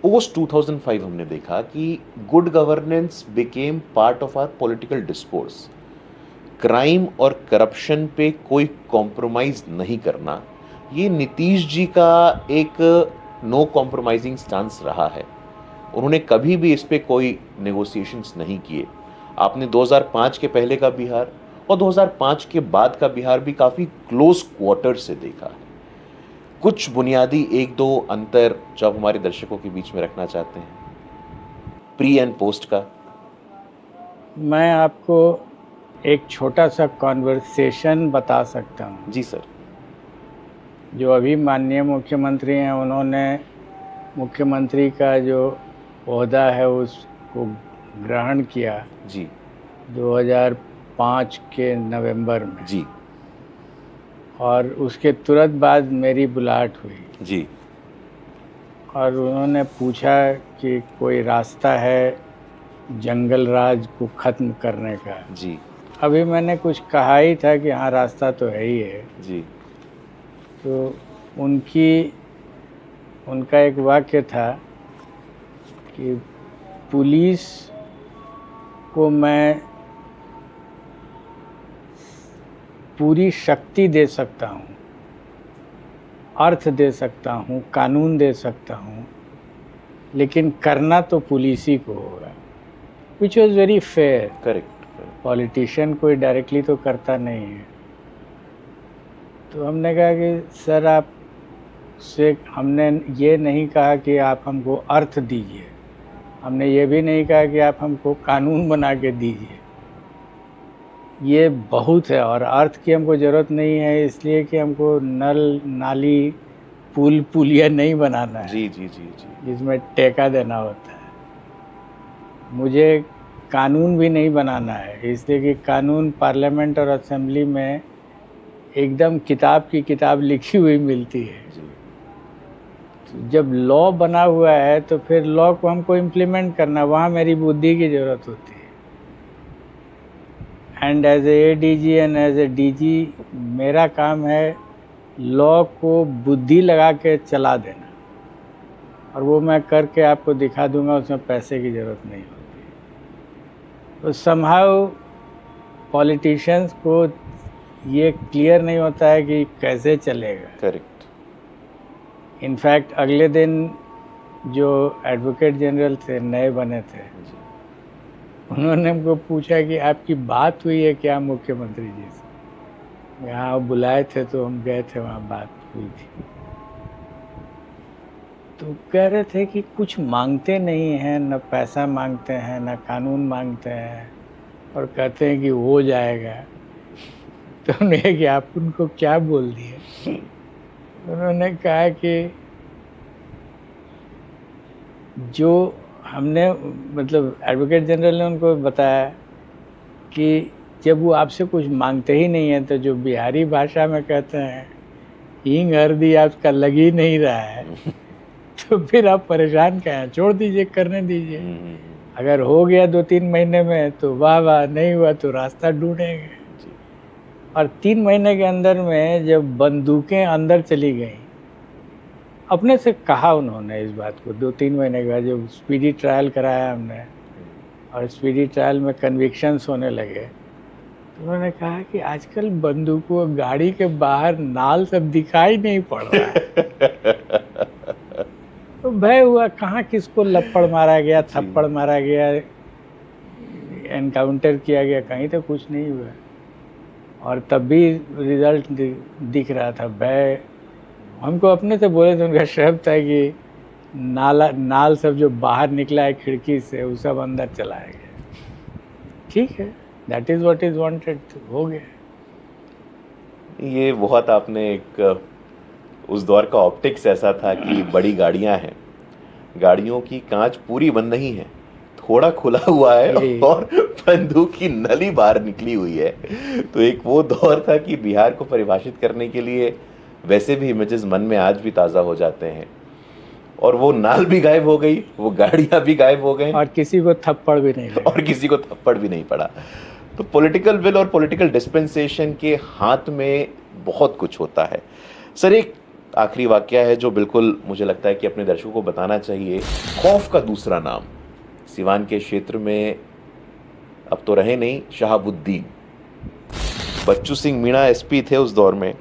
पोस्ट 2005 हमने देखा कि good governance became part of our political discourse. Crime और करप्शन पे कोई कॉम्प्रोमाइज नहीं करना, ये नीतीश जी का एक नो कॉम्प्रोमाइजिंग स्टांस रहा है। उन्होंने कभी भी इस पे कोई नेगोशिएशंस नहीं किए। आपने 2005 के पहले का बिहार और 2005 के बाद का बिहार भी काफ़ी क्लोज क्वार्टर से देखा है। कुछ बुनियादी एक दो अंतर जो आप हमारे दर्शकों के बीच में रखना चाहते हैं, प्री एंड पोस्ट का। मैं आपको एक छोटा सा कॉन्वर्सेशन बता सकता हूँ। जी सर। जो अभी माननीय मुख्यमंत्री हैं, उन्होंने मुख्यमंत्री का जो ओहदा है उसको ग्रहण किया जी 2005 के नवंबर में जी। और उसके तुरंत बाद मेरी बुलाहट हुई जी। और उन्होंने पूछा कि कोई रास्ता है जंगल राज को ख़त्म करने का। जी। अभी मैंने कुछ कहा ही था कि हाँ रास्ता तो है ही है। जी। तो उनका एक वाक्य था कि पुलिस को मैं पूरी शक्ति दे सकता हूँ, अर्थ दे सकता हूँ, कानून दे सकता हूँ, लेकिन करना तो पुलिस ही को होगा, which was very fair. Correct. Politician कोई डायरेक्टली तो करता नहीं है। तो हमने कहा कि सर आप से हमने ये नहीं कहा कि आप हमको अर्थ दीजिए, हमने ये भी नहीं कहा कि आप हमको कानून बना के दीजिए, ये बहुत है और अर्थ की हमको ज़रूरत नहीं है, इसलिए कि हमको नल नाली पुल पुलिया नहीं बनाना है। जी जी जी जी। जिसमें टेका देना होता है। मुझे कानून भी नहीं बनाना है, इसलिए कि कानून पार्लियामेंट और असेंबली में एकदम किताब की किताब लिखी हुई मिलती है। जब लॉ बना हुआ है तो फिर लॉ को हमको इम्प्लीमेंट करना, वहाँ मेरी बुद्धि की ज़रूरत होती है। And as a ADG and as a DG मेरा काम है लॉ को बुद्धि लगा के चला देना, और वो मैं करके आपको दिखा दूंगा, उसमें पैसे की ज़रूरत नहीं होती। तो समहाउ पॉलिटिशियंस को ये क्लियर नहीं होता है कि कैसे चलेगा। करेक्ट। इनफैक्ट अगले दिन जो एडवोकेट जनरल थे, नए बने थे, उन्होंने हमको पूछा कि आपकी बात हुई है क्या मुख्यमंत्री जी से। यहाँ बुलाए थे तो हम गए थे, वहाँ बात हुई थी। तो कह रहे थे कि कुछ मांगते नहीं हैं, न पैसा मांगते हैं, न कानून मांगते हैं, और कहते हैं कि हो जाएगा। तो हमने कहा कि आप उनको क्या बोल दिए। उन्होंने कहा कि जो हमने मतलब एडवोकेट जनरल ने उनको बताया कि जब वो आपसे कुछ मांगते ही नहीं है, तो जो बिहारी भाषा में कहते हैं हींग हल्दी आपका लग ही नहीं रहा है, तो फिर आप परेशान क्या हैं, छोड़ दीजिए, करने दीजिए। अगर हो गया 2-3 महीने में तो वाह वाह, नहीं हुआ तो रास्ता ढूंढेंगे। और 3 महीने के अंदर में जब बंदूकें अंदर चली गईं, अपने से कहा उन्होंने इस बात को 2-3 महीने के बाद, जब स्पीडी ट्रायल कराया हमने और स्पीडी ट्रायल में कन्विक्शंस होने लगे, तो उन्होंने कहा कि आजकल बंदूकों गाड़ी के बाहर नाल सब दिखाई नहीं पड़ रहा है। तो भय हुआ, कहाँ किसको लपड़ मारा गया, थप्पड़ मारा गया, एनकाउंटर किया गया, कहीं तो कुछ नहीं हुआ। और तब भी रिजल्ट दिख रहा था। भय हमको अपने से बोले थे, उनका शब्द था कि नाल सब जो बाहर निकला है खिड़की से, वो सब अंदर चलाया गया। ठीक है, that is what is wanted, हो गया। ये बहुत आपने एक उस दौर का ऑप्टिक्स ऐसा था कि बड़ी गाड़ियां हैं, गाड़ियों की कांच पूरी बंद नहीं है, थोड़ा खुला हुआ है और बंदूक की नली बाहर निकली हुई है। तो एक वो दौर था कि बिहार को परिभाषित करने के लिए वैसे भी इमेजेस मन में आज भी ताज़ा हो जाते हैं। और वो नाल भी गायब हो गई, वो गाड़ियां भी गायब हो गई, और किसी को थप्पड़ भी नहीं लगा। और किसी को थप्पड़ भी नहीं पड़ा। तो पॉलिटिकल विल और पॉलिटिकल डिस्पेंसेशन के हाथ में बहुत कुछ होता है। सर, एक आखिरी वाकया है जो बिल्कुल मुझे लगता है कि अपने दर्शकों को बताना चाहिए। खौफ का दूसरा नाम सिवान के क्षेत्र में अब तो रहे नहीं, शहाबुद्दीन। बच्चू सिंह मीणा एसपी थे उस दौर में।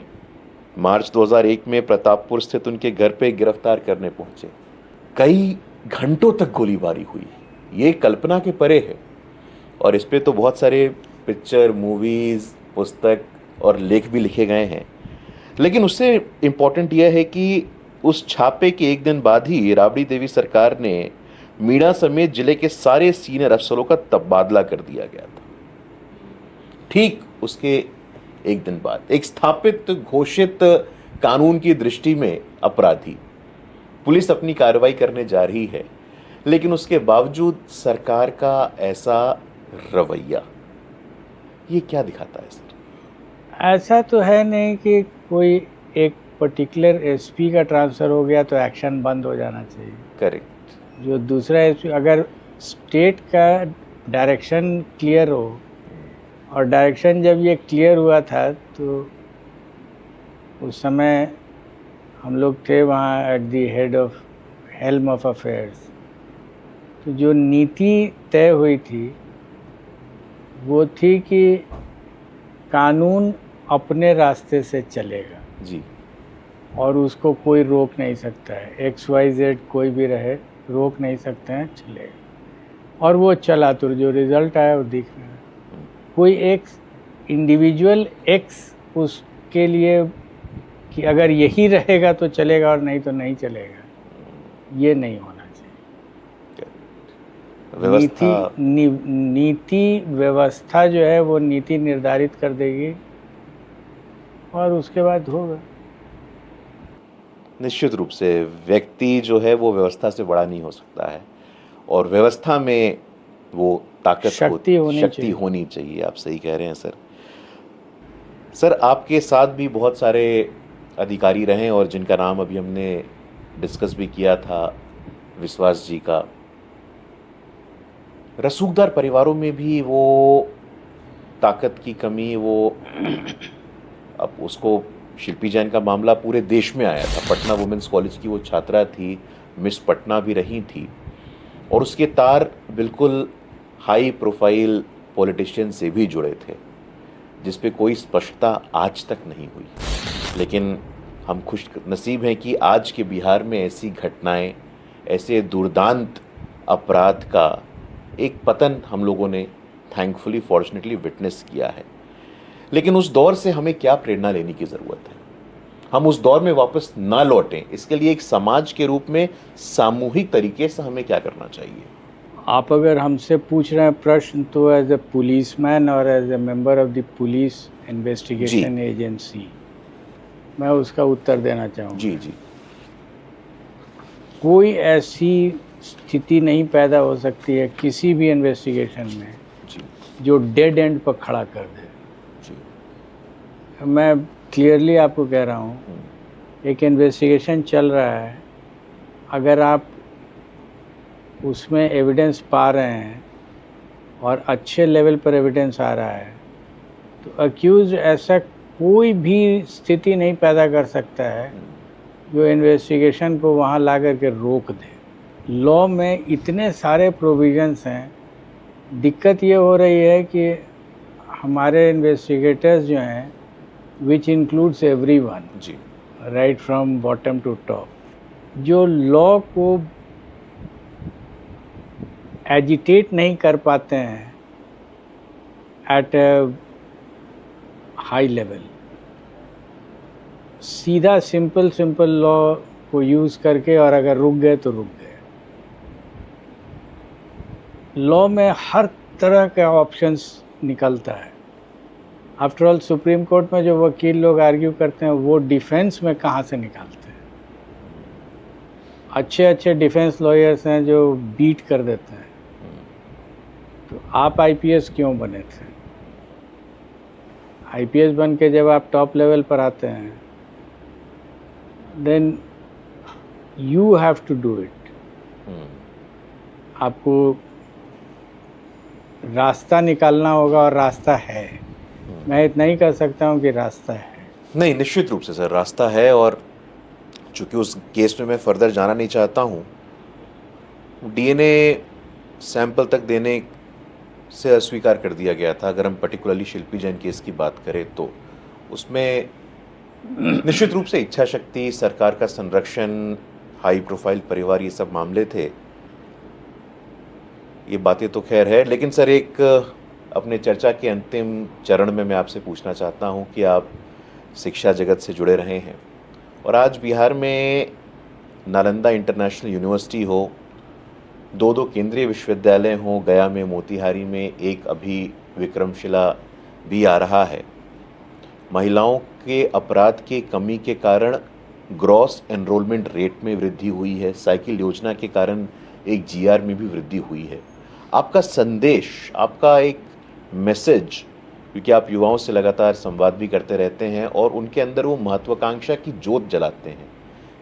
मार्च 2001 में प्रतापपुर स्थित उनके घर पे गिरफ्तार करने पहुंचे। कई घंटों तक गोलीबारी हुई, ये कल्पना के परे है। और इस पे तो बहुत सारे पिक्चर, मूवीज, पुस्तक और लेख भी लिखे गए हैं। लेकिन उससे इम्पोर्टेंट यह है कि उस छापे के एक दिन बाद ही राबड़ी देवी सरकार ने मीणा समेत जिले के सारे सीनियर अफसरों का तबादला कर दिया गया था। ठीक उसके एक दिन बाद एक स्थापित घोषित कानून की दृष्टि में अपराधी पुलिस अपनी कार्रवाई करने जा रही है, लेकिन उसके बावजूद सरकार का ऐसा रवैया, ये क्या दिखाता है सर? ऐसा तो है नहीं कि कोई एक पर्टिकुलर एसपी का ट्रांसफ़र हो गया तो एक्शन बंद हो जाना चाहिए। करेक्ट। जो दूसरा एसपी, अगर स्टेट का डायरेक्शन क्लियर हो, और डायरेक्शन जब ये क्लियर हुआ था तो उस समय हम लोग थे वहाँ at the head of helm of affairs. तो जो नीति तय हुई थी वो थी कि कानून अपने रास्ते से चलेगा जी। और उसको कोई रोक नहीं सकता है। XYZ कोई भी रहे, रोक नहीं सकते हैं, चलेगा। और वो चला, तो जो रिज़ल्ट आया वो दिख रहा है। कोई एक इंडिविजुअल एक्स उसके लिए कि अगर यही रहेगा तो चलेगा और नहीं तो नहीं चलेगा, ये नहीं होना चाहिए। नीति व्यवस्था जो है वो नीति निर्धारित कर देगी और उसके बाद होगा। निश्चित रूप से व्यक्ति जो है वो व्यवस्था से बड़ा नहीं हो सकता है, और व्यवस्था में वो ताकत, शक्ति होनी चाहिए। आप सही कह रहे हैं सर। सर, आपके साथ भी बहुत सारे अधिकारी रहे और जिनका नाम अभी हमने डिस्कस भी किया था, विश्वास जी का। रसूखदार परिवारों में भी वो ताकत की कमी, वो अब उसको शिल्पी जैन का मामला पूरे देश में आया था। पटना वुमेन्स कॉलेज की वो छात्रा थी, मिस पटना भी रही थी, और उसके तार बिल्कुल हाई प्रोफाइल पॉलिटिशियन से भी जुड़े थे, जिस पे कोई स्पष्टता आज तक नहीं हुई। लेकिन हम खुश नसीब हैं कि आज के बिहार में ऐसी घटनाएं, ऐसे दुर्दांत अपराध का एक पतन हम लोगों ने थैंकफुली, फॉर्चुनेटली विटनेस किया है। लेकिन उस दौर से हमें क्या प्रेरणा लेने की ज़रूरत है? हम उस दौर में वापस ना लौटें, इसके लिए एक समाज के रूप में सामूहिक तरीके से हमें क्या करना चाहिए? आप अगर हमसे पूछ रहे हैं प्रश्न, तो एज ए पुलिसमैन और as a member of the police investigation agency मैं उसका उत्तर देना चाहूँगा। जी जी। कोई ऐसी स्थिति नहीं पैदा हो सकती है किसी भी इन्वेस्टिगेशन में जी, जो डेड एंड पर खड़ा कर दे। जी। मैं क्लियरली आपको कह रहा हूँ, एक इन्वेस्टिगेशन चल रहा है, अगर आप उसमें एविडेंस पा रहे हैं और अच्छे लेवल पर एविडेंस आ रहा है, तो अक्यूज ऐसा कोई भी स्थिति नहीं पैदा कर सकता है जो इन्वेस्टिगेशन को वहाँ ला कर के रोक दे। लॉ में इतने सारे प्रोविजंस हैं, दिक्कत ये हो रही है कि हमारे इन्वेस्टिगेटर्स जो हैं, विच इंक्लूड्स एवरीवन, जी, right from bottom to top, जो लॉ को एजिटेट नहीं कर पाते हैं एट ए हाई लेवल, सीधा सिंपल लॉ को यूज़ करके, और अगर रुक गए तो रुक गए। लॉ में हर तरह का ऑप्शंस निकलता है। आफ्टर ऑल सुप्रीम कोर्ट में जो वकील लोग आर्ग्यू करते हैं वो डिफेंस में कहाँ से निकालते हैं? अच्छे डिफेंस लॉयर्स हैं जो बीट कर देते हैं। तो आप आईपीएस क्यों बने थे? आईपीएस बन के जब आप टॉप लेवल पर आते हैं, then you have to do it. आपको रास्ता निकालना होगा और रास्ता है। मैं इतना ही कह सकता हूँ कि रास्ता है। नहीं, निश्चित रूप से सर रास्ता है, और चूंकि उस केस में मैं फर्दर जाना नहीं चाहता हूँ, डीएनए सैंपल तक देने से अस्वीकार कर दिया गया था। अगर हम पर्टिकुलरली शिल्पी जैन केस की बात करें तो उसमें निश्चित रूप से इच्छा शक्ति, सरकार का संरक्षण, हाई प्रोफाइल परिवार, ये सब मामले थे। ये बातें तो खैर है, लेकिन सर एक अपने चर्चा के अंतिम चरण में मैं आपसे पूछना चाहता हूं कि आप शिक्षा जगत से जुड़े रहे हैं और आज बिहार में नालंदा इंटरनेशनल यूनिवर्सिटी हो, दो केंद्रीय विश्वविद्यालय हो, गया में, मोतिहारी में, एक अभी विक्रमशिला भी आ रहा है। महिलाओं के अपराध के कमी के कारण ग्रॉस एनरोलमेंट रेट में वृद्धि हुई है। साइकिल योजना के कारण एक जीआर में भी वृद्धि हुई है। आपका संदेश, आपका एक मैसेज, क्योंकि आप युवाओं से लगातार संवाद भी करते रहते हैं और उनके अंदर वो महत्वाकांक्षा की जोत जलाते हैं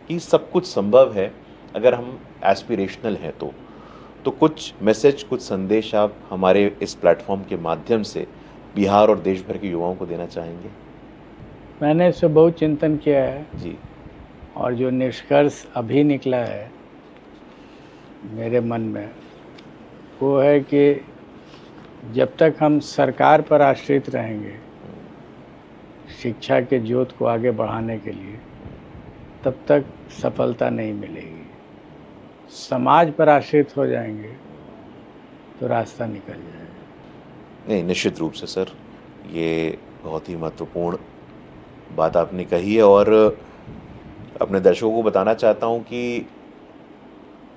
कि सब कुछ संभव है अगर हम एस्पिरेशनल हैं तो कुछ मैसेज, कुछ संदेश आप हमारे इस प्लेटफॉर्म के माध्यम से बिहार और देश भर के युवाओं को देना चाहेंगे? मैंने इस पर बहुत चिंतन किया है जी। और जो निष्कर्ष अभी निकला है मेरे मन में वो है कि जब तक हम सरकार पर आश्रित रहेंगे शिक्षा के ज्योत को आगे बढ़ाने के लिए, तब तक सफलता नहीं मिलेगी। समाज पर आश्रित हो जाएंगे तो रास्ता निकल जाएगा। नहीं, निश्चित रूप से सर, ये बहुत ही महत्वपूर्ण बात आपने कही है और अपने दर्शकों को बताना चाहता हूँ कि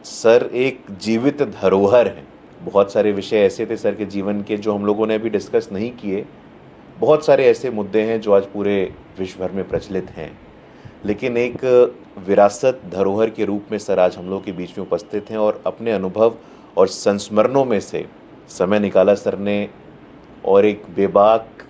सर एक जीवित धरोहर है। बहुत सारे विषय ऐसे थे सर के जीवन के जो हम लोगों ने अभी डिस्कस नहीं किए। बहुत सारे ऐसे मुद्दे हैं जो आज पूरे विश्व भर में प्रचलित हैं, लेकिन एक विरासत, धरोहर के रूप में सर आज हम लोग के बीच में उपस्थित हैं और अपने अनुभव और संस्मरणों में से समय निकाला सर ने और एक बेबाक,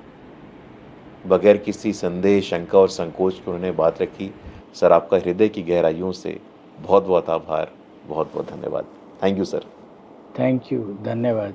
बगैर किसी संदेह, शंका और संकोच के उन्होंने बात रखी। सर आपका हृदय की गहराइयों से बहुत बहुत आभार, बहुत बहुत धन्यवाद। Thank you sir. Thank you, धन्यवाद।